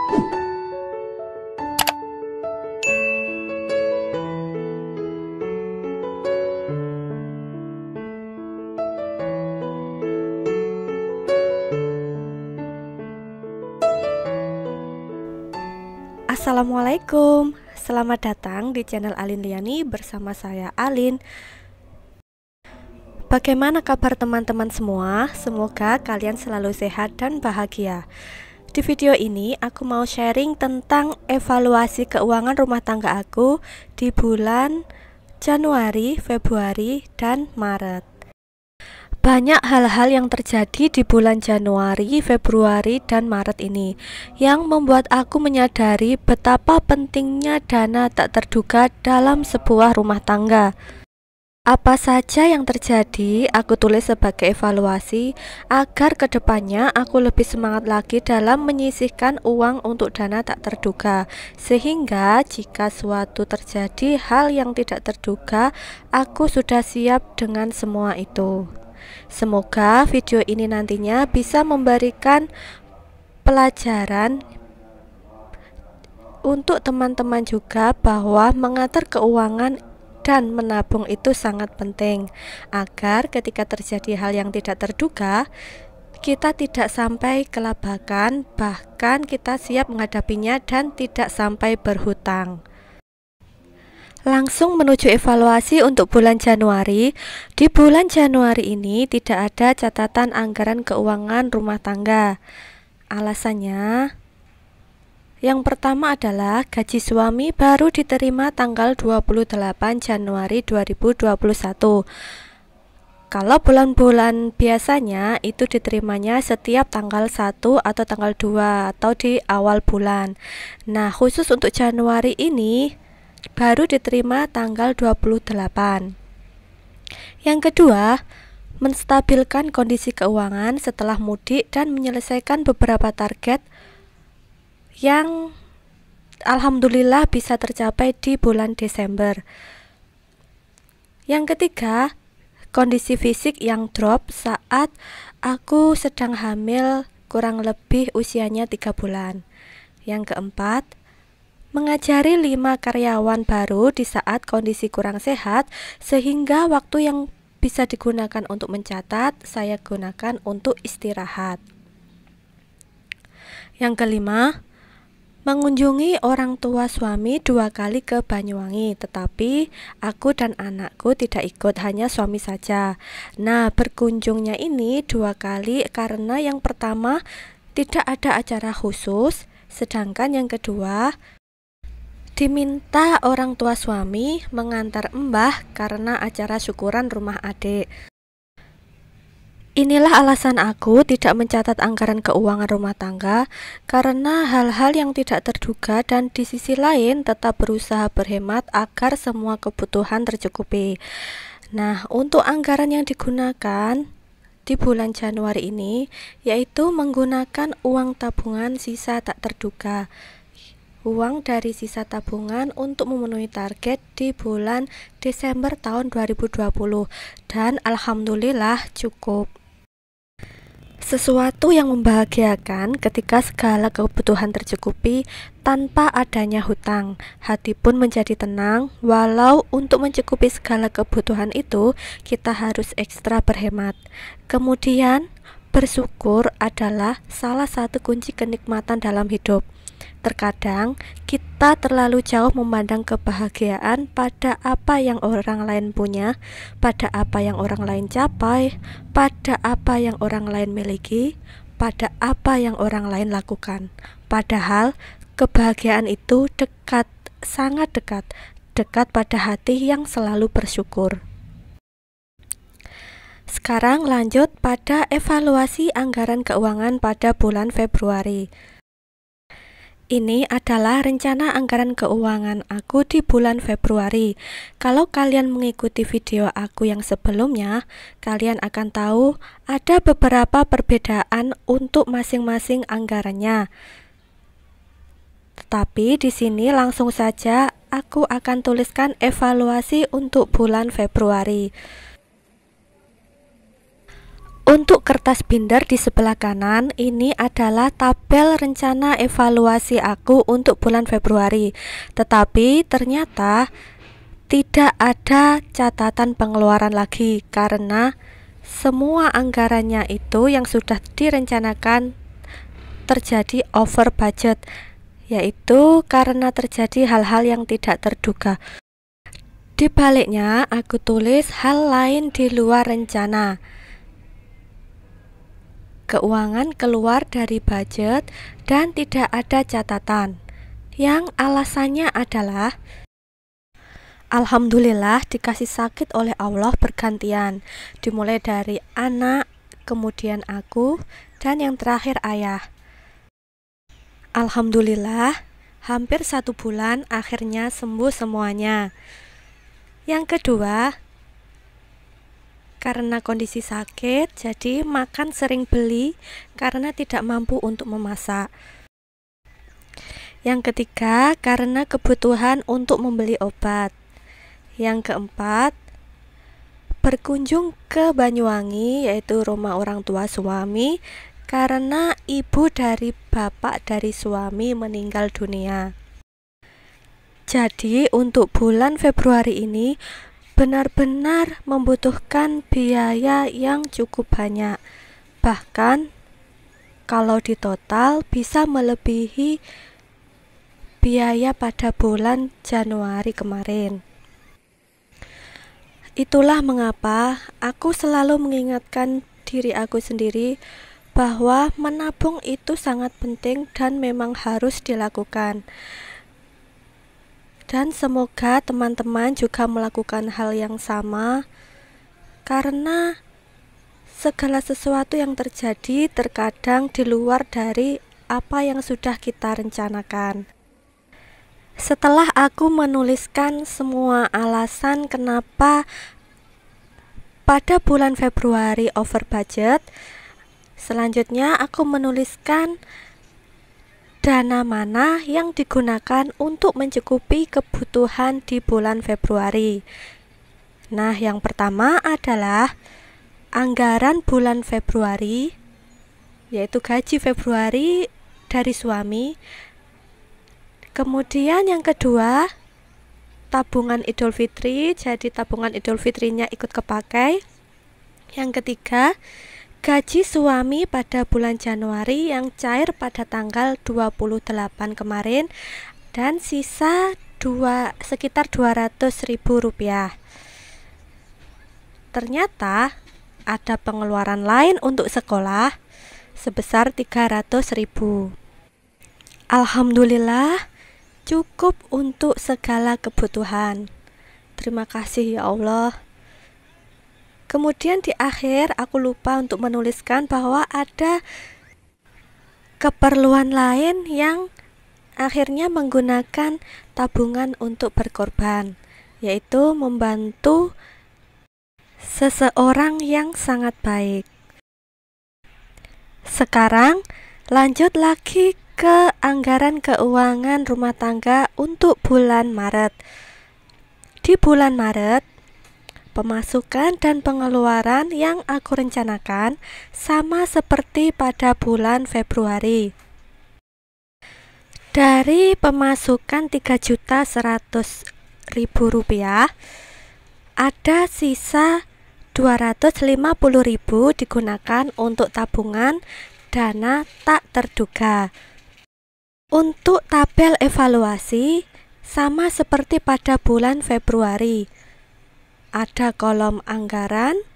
Assalamualaikum, selamat datang di channel Alin Liani bersama saya Alin. Bagaimana kabar teman-teman semua? Semoga kalian selalu sehat dan bahagia. Di video ini aku mau sharing tentang evaluasi keuangan rumah tangga aku di bulan Januari, Februari, dan Maret. Banyak hal-hal yang terjadi di bulan Januari, Februari, dan Maret ini yang membuat aku menyadari betapa pentingnya dana tak terduga dalam sebuah rumah tangga. Apa saja yang terjadi, aku tulis sebagai evaluasi agar kedepannya aku lebih semangat lagi dalam menyisihkan uang untuk dana tak terduga, sehingga jika suatu terjadi hal yang tidak terduga, aku sudah siap dengan semua itu. Semoga video ini nantinya bisa memberikan pelajaran untuk teman-teman juga bahwa mengatur keuangan dan menabung itu sangat penting agar ketika terjadi hal yang tidak terduga kita tidak sampai kelabakan, bahkan kita siap menghadapinya dan tidak sampai berhutang. Langsung menuju evaluasi untuk bulan Januari. Di bulan Januari ini tidak ada catatan anggaran keuangan rumah tangga. Alasannya, yang pertama adalah gaji suami baru diterima tanggal 28 Januari 2021. Kalau bulan-bulan biasanya itu diterimanya setiap tanggal 1 atau tanggal 2 atau di awal bulan. Nah, khusus untuk Januari ini baru diterima tanggal 28. Yang kedua, menstabilkan kondisi keuangan setelah mudik dan menyelesaikan beberapa target yang alhamdulillah bisa tercapai di bulan Desember. Yang ketiga, kondisi fisik yang drop saat aku sedang hamil kurang lebih usianya 3 bulan. Yang keempat, mengajari 5 karyawan baru di saat kondisi kurang sehat, sehingga waktu yang bisa digunakan untuk mencatat saya gunakan untuk istirahat. Yang kelima, mengunjungi orang tua suami 2 kali ke Banyuwangi, tetapi aku dan anakku tidak ikut, hanya suami saja. Nah, berkunjungnya ini 2 kali karena yang pertama tidak ada acara khusus, sedangkan yang kedua diminta orang tua suami mengantar mbah karena acara syukuran rumah adik. Inilah alasan aku tidak mencatat anggaran keuangan rumah tangga, karena hal-hal yang tidak terduga, dan di sisi lain tetap berusaha berhemat agar semua kebutuhan tercukupi. Nah, untuk anggaran yang digunakan di bulan Januari ini yaitu menggunakan uang tabungan sisa tak terduga. Uang dari sisa tabungan untuk memenuhi target di bulan Desember tahun 2020, dan alhamdulillah cukup. Sesuatu yang membahagiakan ketika segala kebutuhan tercukupi tanpa adanya hutang. Hati pun menjadi tenang, walau untuk mencukupi segala kebutuhan itu kita harus ekstra berhemat. Kemudian, bersyukur adalah salah satu kunci kenikmatan dalam hidup. Terkadang kita terlalu jauh memandang kebahagiaan pada apa yang orang lain punya, pada apa yang orang lain capai, pada apa yang orang lain miliki, pada apa yang orang lain lakukan. Padahal kebahagiaan itu dekat, sangat dekat, dekat pada hati yang selalu bersyukur. Sekarang lanjut pada evaluasi anggaran keuangan pada bulan Februari. Ini adalah rencana anggaran keuangan aku di bulan Februari. Kalau kalian mengikuti video aku yang sebelumnya, kalian akan tahu ada beberapa perbedaan untuk masing-masing anggarannya. Tetapi di sini langsung saja aku akan tuliskan evaluasi untuk bulan Februari. Untuk kertas binder di sebelah kanan, ini adalah tabel rencana evaluasi aku untuk bulan Februari. Tetapi ternyata tidak ada catatan pengeluaran lagi karena semua anggarannya itu yang sudah direncanakan terjadi over budget, yaitu karena terjadi hal-hal yang tidak terduga. Di baliknya, aku tulis hal lain di luar rencana. Keuangan keluar dari budget dan tidak ada catatan. Yang alasannya adalah alhamdulillah dikasih sakit oleh Allah bergantian. Dimulai dari anak, kemudian aku, dan yang terakhir ayah. Alhamdulillah, hampir 1 bulan akhirnya sembuh semuanya. Yang kedua, karena kondisi sakit, jadi makan sering beli karena tidak mampu untuk memasak. Yang ketiga, karena kebutuhan untuk membeli obat. Yang keempat, berkunjung ke Banyuwangi, yaitu rumah orang tua suami, karena ibu dari bapak dari suami meninggal dunia. Jadi untuk bulan Februari ini benar-benar membutuhkan biaya yang cukup banyak. Bahkan kalau ditotal bisa melebihi biaya pada bulan Januari kemarin. Itulah mengapa aku selalu mengingatkan diri aku sendiri bahwa menabung itu sangat penting dan memang harus dilakukan. Dan semoga teman-teman juga melakukan hal yang sama, karena segala sesuatu yang terjadi terkadang di luar dari apa yang sudah kita rencanakan. Setelah aku menuliskan semua alasan kenapa pada bulan Februari over budget, selanjutnya aku menuliskan dana mana yang digunakan untuk mencukupi kebutuhan di bulan Februari. Nah, yang pertama adalah anggaran bulan Februari, yaitu gaji Februari dari suami. Kemudian yang kedua, tabungan Idul Fitri, jadi tabungan Idul Fitrinya ikut kepakai. Yang ketiga, gaji suami pada bulan Januari yang cair pada tanggal 28 kemarin dan sisa sekitar 200.000 rupiah. Ternyata ada pengeluaran lain untuk sekolah sebesar 300.000. Alhamdulillah cukup untuk segala kebutuhan. Terima kasih ya Allah. Kemudian di akhir aku lupa untuk menuliskan bahwa ada keperluan lain yang akhirnya menggunakan tabungan untuk berkorban, yaitu membantu seseorang yang sangat baik. Sekarang lanjut lagi ke anggaran keuangan rumah tangga untuk bulan Maret. Di bulan Maret, pemasukan dan pengeluaran yang aku rencanakan sama seperti pada bulan Februari. Dari pemasukan 3.100.000 rupiah, ada sisa 250.000 digunakan untuk tabungan dana tak terduga. Untuk tabel evaluasi sama seperti pada bulan Februari. Ada kolom anggaran,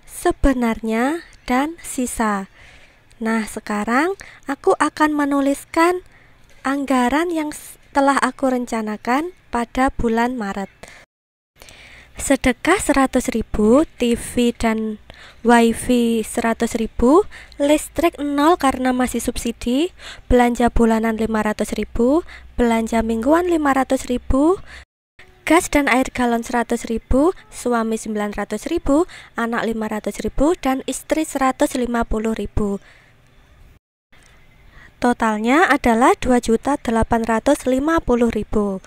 sebenarnya, dan sisa. Nah, sekarang aku akan menuliskan anggaran yang telah aku rencanakan pada bulan Maret. Sedekah 100.000, TV dan WiFi 100.000, listrik 0 karena masih subsidi, belanja bulanan 500.000, belanja mingguan 500.000, gas dan air galon 100.000, suami 900.000, anak 500.000, dan istri 150.000. Totalnya adalah 2.850.000.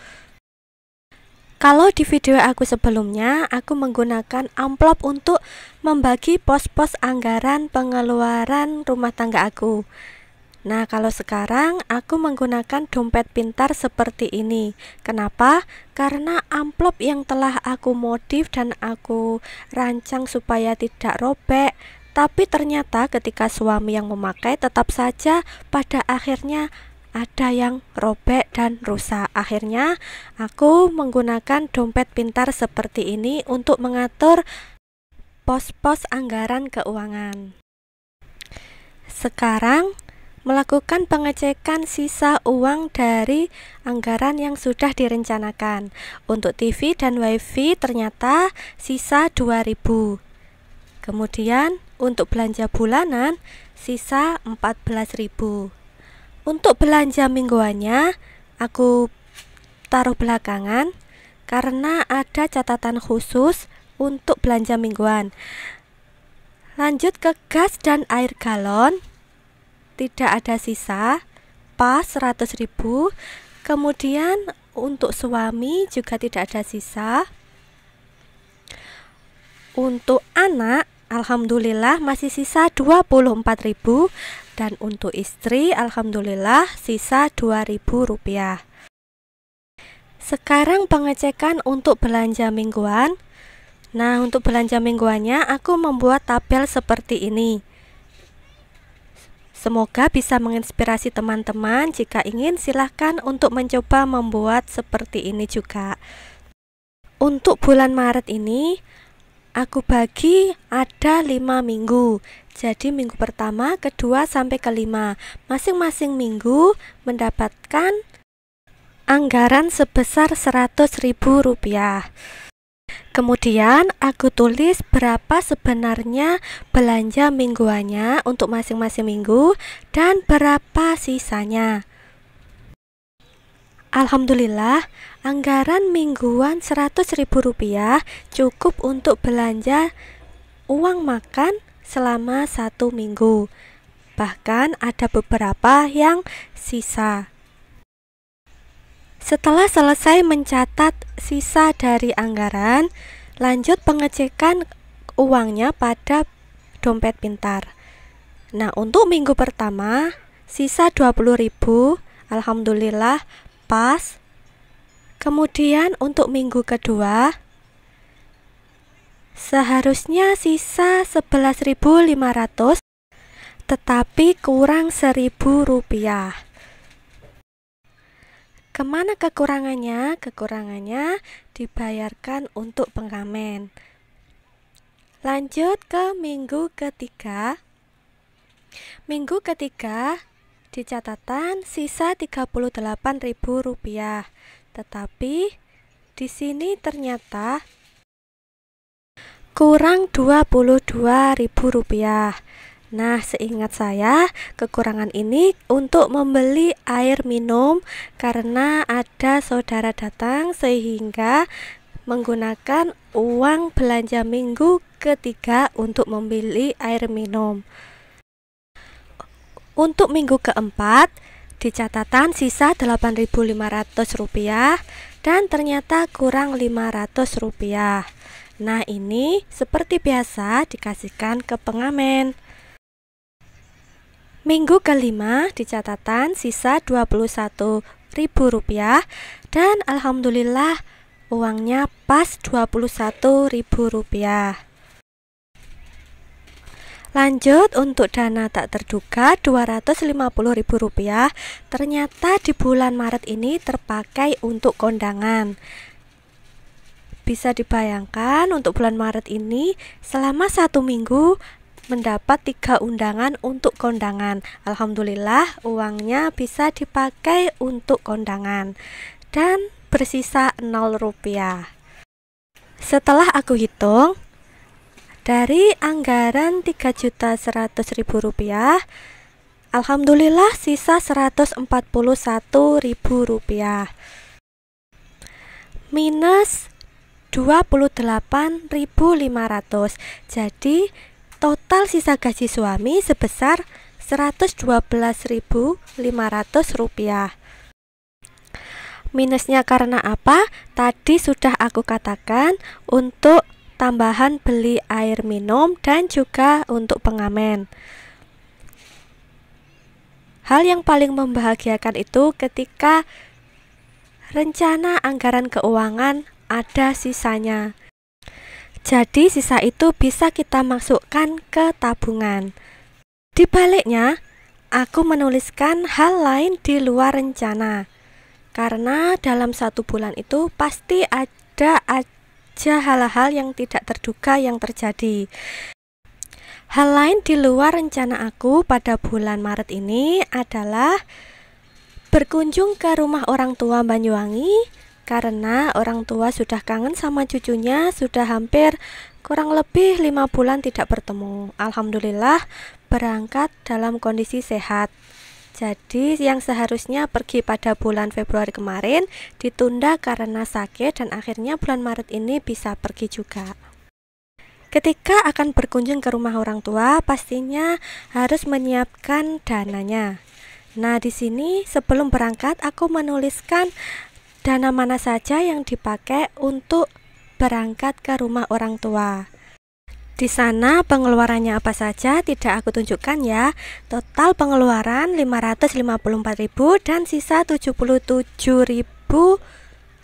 Kalau di video aku sebelumnya, aku menggunakan amplop untuk membagi pos-pos anggaran pengeluaran rumah tangga aku. Nah, kalau sekarang aku menggunakan dompet pintar seperti ini. Kenapa? Karena amplop yang telah aku modif dan aku rancang supaya tidak robek. Tapi ternyata ketika suami yang memakai, tetap saja pada akhirnya ada yang robek dan rusak. Akhirnya aku menggunakan dompet pintar seperti ini untuk mengatur pos-pos anggaran keuangan. Sekarang melakukan pengecekan sisa uang dari anggaran yang sudah direncanakan. Untuk TV dan WiFi ternyata sisa 2.000. Kemudian untuk belanja bulanan sisa 14.000. Untuk belanja mingguannya aku taruh belakangan karena ada catatan khusus untuk belanja mingguan. Lanjut ke gas dan air galon, tidak ada sisa, pas 100.000. Kemudian untuk suami juga tidak ada sisa. Untuk anak alhamdulillah masih sisa 24.000, dan untuk istri alhamdulillah sisa 2.000 rupiah. Sekarang pengecekan untuk belanja mingguan. Nah, untuk belanja mingguannya aku membuat tabel seperti ini. Semoga bisa menginspirasi teman-teman. Jika ingin, silahkan untuk mencoba membuat seperti ini juga. Untuk bulan Maret ini aku bagi ada 5 minggu. Jadi minggu pertama, kedua sampai kelima, masing-masing minggu mendapatkan anggaran sebesar 100.000 rupiah. Kemudian aku tulis berapa sebenarnya belanja mingguannya untuk masing-masing minggu dan berapa sisanya. Alhamdulillah, anggaran mingguan 100.000 rupiah cukup untuk belanja uang makan selama 1 minggu. Bahkan ada beberapa yang sisa. Setelah selesai mencatat sisa dari anggaran, lanjut pengecekan uangnya pada dompet pintar. Nah, untuk minggu pertama sisa 20.000, alhamdulillah pas. Kemudian untuk minggu kedua seharusnya sisa 11.500, tetapi kurang 1.000 rupiah. Kemana kekurangannya? Kekurangannya dibayarkan untuk pengamen. Lanjut ke minggu ketiga. Minggu ketiga di catatan sisa 38.000 rupiah. Tetapi di sini ternyata kurang 22.000 rupiah. Nah, seingat saya, kekurangan ini untuk membeli air minum karena ada saudara datang sehingga menggunakan uang belanja minggu ketiga untuk membeli air minum. Untuk minggu keempat, di catatan sisa 8.500 rupiah dan ternyata kurang 500 rupiah. Nah, ini seperti biasa dikasihkan ke pengamen. Minggu kelima di catatan sisa 21.000 rupiah dan alhamdulillah uangnya pas 21.000 rupiah. Lanjut untuk dana tak terduga 250.000 rupiah, ternyata di bulan Maret ini terpakai untuk kondangan. Bisa dibayangkan untuk bulan Maret ini selama 1 minggu mendapat 3 undangan untuk kondangan. Alhamdulillah uangnya bisa dipakai untuk kondangan dan bersisa 0 rupiah. Setelah aku hitung, dari anggaran 3.100.000 rupiah, alhamdulillah sisa 141.000 rupiah. Minus 28.500. Jadi total sisa gaji suami sebesar 112.500 rupiah. Minusnya karena apa? Tadi sudah aku katakan, untuk tambahan beli air minum dan juga untuk pengamen. Hal yang paling membahagiakan itu ketika rencana anggaran keuangan ada sisanya. Jadi sisa itu bisa kita masukkan ke tabungan. Di baliknya, aku menuliskan hal lain di luar rencana. Karena dalam 1 bulan itu pasti ada aja hal-hal yang tidak terduga yang terjadi. Hal lain di luar rencana aku pada bulan Maret ini adalah berkunjung ke rumah orang tua Banyuwangi, karena orang tua sudah kangen sama cucunya, sudah hampir kurang lebih 5 bulan tidak bertemu. Alhamdulillah berangkat dalam kondisi sehat. Jadi yang seharusnya pergi pada bulan Februari kemarin ditunda karena sakit, dan akhirnya bulan Maret ini bisa pergi juga. Ketika akan berkunjung ke rumah orang tua, pastinya harus menyiapkan dananya. Nah, di sini sebelum berangkat aku menuliskan dana mana saja yang dipakai untuk berangkat ke rumah orang tua. Di sana pengeluarannya apa saja tidak aku tunjukkan ya. Total pengeluaran 554.000 dan sisa 77.000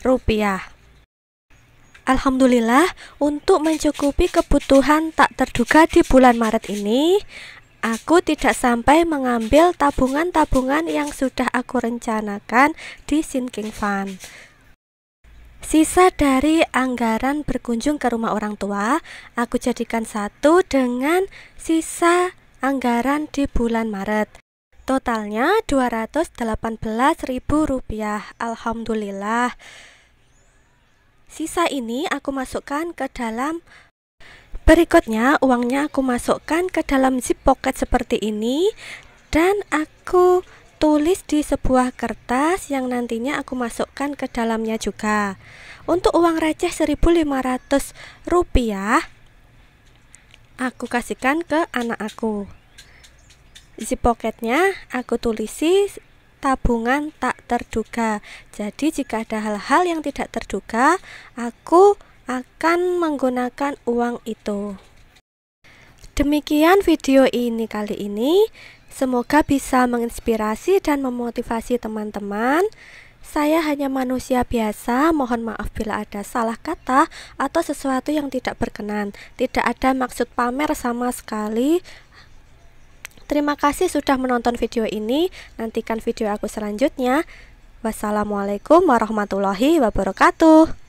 rupiah. Alhamdulillah, untuk mencukupi kebutuhan tak terduga di bulan Maret ini, aku tidak sampai mengambil tabungan-tabungan yang sudah aku rencanakan di sinking fund. Sisa dari anggaran berkunjung ke rumah orang tua, aku jadikan satu dengan sisa anggaran di bulan Maret. Totalnya 218.000 rupiah. Alhamdulillah. Sisa ini aku masukkan ke dalam, berikutnya uangnya aku masukkan ke dalam zip pocket seperti ini, dan aku tulis di sebuah kertas yang nantinya aku masukkan ke dalamnya juga. Untuk uang receh 1.500 rupiah aku kasihkan ke anak aku. Zip pocketnya aku tulisi tabungan tak terduga. Jadi jika ada hal-hal yang tidak terduga, aku akan menggunakan uang itu. Demikian video ini kali ini. Semoga bisa menginspirasi dan memotivasi teman-teman. Saya hanya manusia biasa, mohon maaf bila ada salah kata atau sesuatu yang tidak berkenan. Tidak ada maksud pamer sama sekali. Terima kasih sudah menonton video ini. Nantikan video aku selanjutnya. Wassalamualaikum warahmatullahi wabarakatuh.